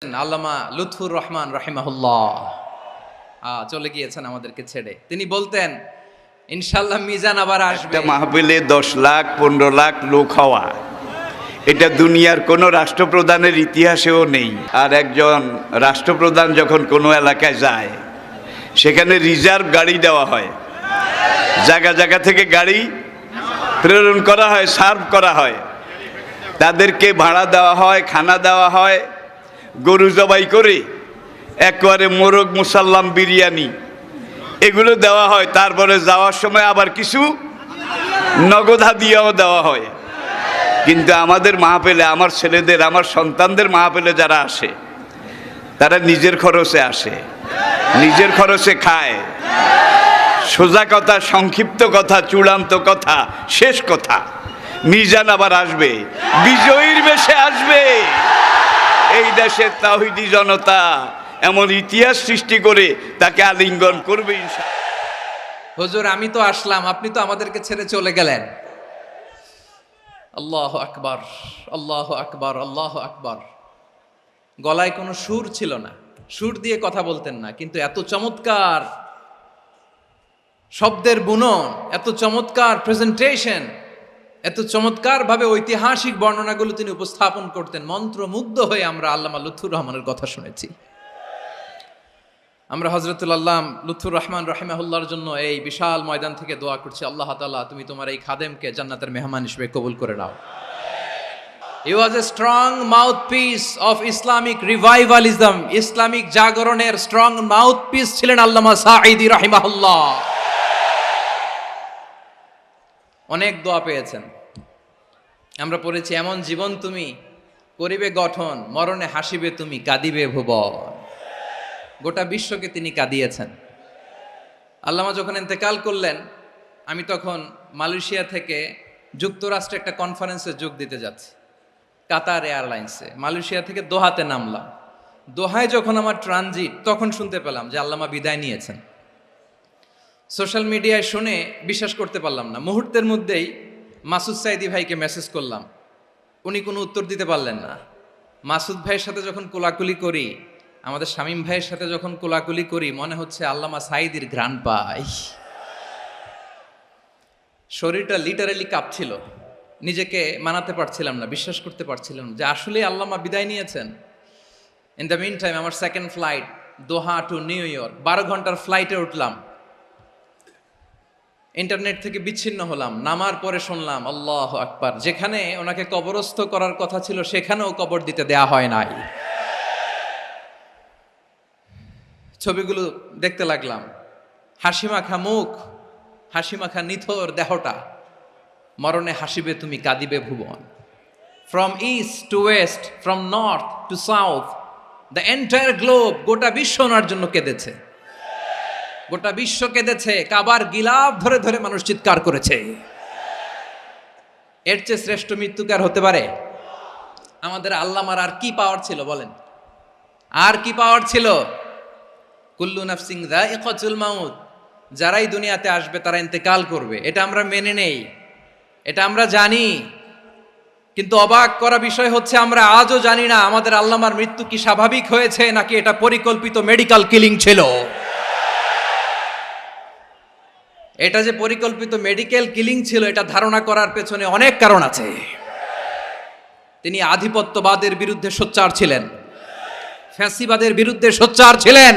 আল্লামা লুৎফুর রহমান রাহিমাহুল্লাহ চলে গিয়েছেন আমাদেরকে ছেড়ে। তিনি বলতেন ইনশাআল্লাহ মিজান আবার আসবে। একটা মাহফিলে 10 লাখ 15 লাখ লোক হওয়া, এটা দুনিয়ার কোনো রাষ্ট্রপ্রধানের ইতিহাসেও নেই। আর একজন রাষ্ট্রপ্রধান যখন কোনো এলাকায় যায়, সেখানে রিজার্ভ গাড়ি দেওয়া হয়, জায়গা জায়গা থেকে গাড়ি প্রেরণ করা হয়, সার্ভ করা হয়, তাদেরকে ভাড়া দেওয়া হয়, খানা দেওয়া হয়, গরু জবাই করে একবারে মোরগ মুসাল্লাম বিরিয়ানি এগুলো দেওয়া হয়। তারপরে যাওয়ার সময় আবার কিছু নগদ হাদিয়াও দেওয়া হয়। কিন্তু আমাদের মাহফিলে, আমার ছেলেদের, আমার সন্তানদের মাহফিলে যারা আসে, তারা নিজের খরচে আসে, নিজের খরচে খায়। সোজা কথা, সংক্ষিপ্ত কথা, চূড়ান্ত কথা, শেষ কথা, মিজান আবার আসবে, বিজয়ীর বেশে আসবে। এই দেশের তাওহীদি জনতা এমন ইতিহাস সৃষ্টি করে তাকে আলিঙ্গন করবে ইনশাআল্লাহ। হুজুর আমি তো আসলাম, আপনি তো আমাদেরকে ছেড়ে চলে গেলেন। আল্লাহু আকবার, আল্লাহু আকবার, আল্লাহু আকবার। গলায় কোনো সুর ছিল না, সুর দিয়ে কথা বলতেন না, কিন্তু এত চমৎকার শব্দের বুনন, এত চমৎকার প্রেজেন্টেশন, এত চমৎকার ভাবে ঐতিহাসিক বর্ণনাগুলো তিনি উপস্থাপন করতেন। মন্ত্রমুগ্ধ হয়ে আমরা আল্লামা লুৎফুর রহমানের কথা শুনেছি। আমরা হযরতুল আল্লাহ লুৎফুর রহমান রাহিমাহুল্লাহর জন্য এই বিশাল ময়দান থেকে দোয়া করছি, আল্লাহ তাআলা তুমি তোমার এই খাদেমকে জান্নাতের মেহমান হিসেবে কবুল করে নাও। He was a strong mouthpiece of Islamic revivalism. Islamic জাগরণের স্ট্রং মাউথপিস ছিলেন আল্লামা সাঈদী রাহিমাহুল্লাহ। অনেক দোয়া পেয়েছেন, আমরা পড়েছি এমন জীবন তুমি করিবে গঠন, মরণে হাসিবে তুমি, কাঁদিবে ভুবন। গোটা বিশ্বকে তিনি কাঁদিয়েছেন। আল্লামা যখন ইন্তেকাল করলেন, আমি তখন মালয়েশিয়া থেকে যুক্তরাষ্ট্রে একটা কনফারেন্সে যোগ দিতে যাচ্ছি, কাতার এয়ারলাইন্সে। মালয়েশিয়া থেকে দোহাতে নামলাম। দোহায় যখন আমার ট্রানজিট, তখন শুনতে পেলাম যে আল্লামা বিদায় নিয়েছেন। সোশ্যাল মিডিয়ায় শুনে বিশ্বাস করতে পারলাম না। মুহূর্তের মধ্যেই মাসুদ সাইদি ভাইকে মেসেজ করলাম, উনি কোনো উত্তর দিতে পারলেন না। মাসুদ ভাইয়ের সাথে যখন কোলাকুলি করি, আমাদের শামীম ভাইয়ের সাথে যখন কোলাকুলি করি, মনে হচ্ছে আল্লামা সাইদির ঘ্রাণ পাই। শরীরটা লিটারালি কাঁপছিল, নিজেকে মানাতে পারছিলাম না, বিশ্বাস করতে পারছিলাম যে আসলে আল্লামা বিদায় নিয়েছেন। ইন দ্য মিন টাইম আমার সেকেন্ড ফ্লাইট দোহা টু নিউ ইয়র্ক, 12 ঘন্টার ফ্লাইটে উঠলাম। ইন্টারনেট থেকে বিচ্ছিন্ন হলাম। নামার পরে শুনলাম আল্লাহু আকবার, যেখানে ওনাকে কবরস্থ করার কথা ছিল সেখানেও কবর দিতে দেয়া হয় নাই। ছবিগুলো দেখতে লাগলাম, হাসিমাখা মুখ, হাসিমাখা নিথর দেহটা, মরণে হাসিবে তুমি, কাঁদিবে ভুবন। From east to west, from north to south, the entire globe, গোটা বিশ্ব ওনার জন্য কেঁদেছে, গোটা বিশ্ব কেঁদেছে। কাবার গিলাফ ধরে ধরে মানুষ চিৎকার করেছে। এর চেয়ে শ্রেষ্ঠ মৃত্যুকার হতে পারে? আমাদের আল্লামার আর কি পাওয়ার ছিল বলেন? আর কি পাওয়ার ছিল? কুল্লু নাফসিন যায়িকাতুল মাউত, যারাই দুনিয়াতে আসবে তারা ইন্তেকাল করবে, এটা আমরা মেনে নেই, এটা আমরা জানি। কিন্তু অবাক করা বিষয় হচ্ছে আমরা আজও জানি না আমাদের আল্লামার মৃত্যু কি স্বাভাবিক হয়েছে নাকি এটা পরিকল্পিত মেডিকেল কিলিং ছিল। এটা যে পরিকল্পিত মেডিকেল কিলিং ছিল, এটা ধারণা করার পেছনে অনেক কারণ আছে। তিনি আধিপত্যবাদের বিরুদ্ধে সোচ্চার ছিলেন, ফ্যাসিবাদের বিরুদ্ধে সোচ্চার ছিলেন।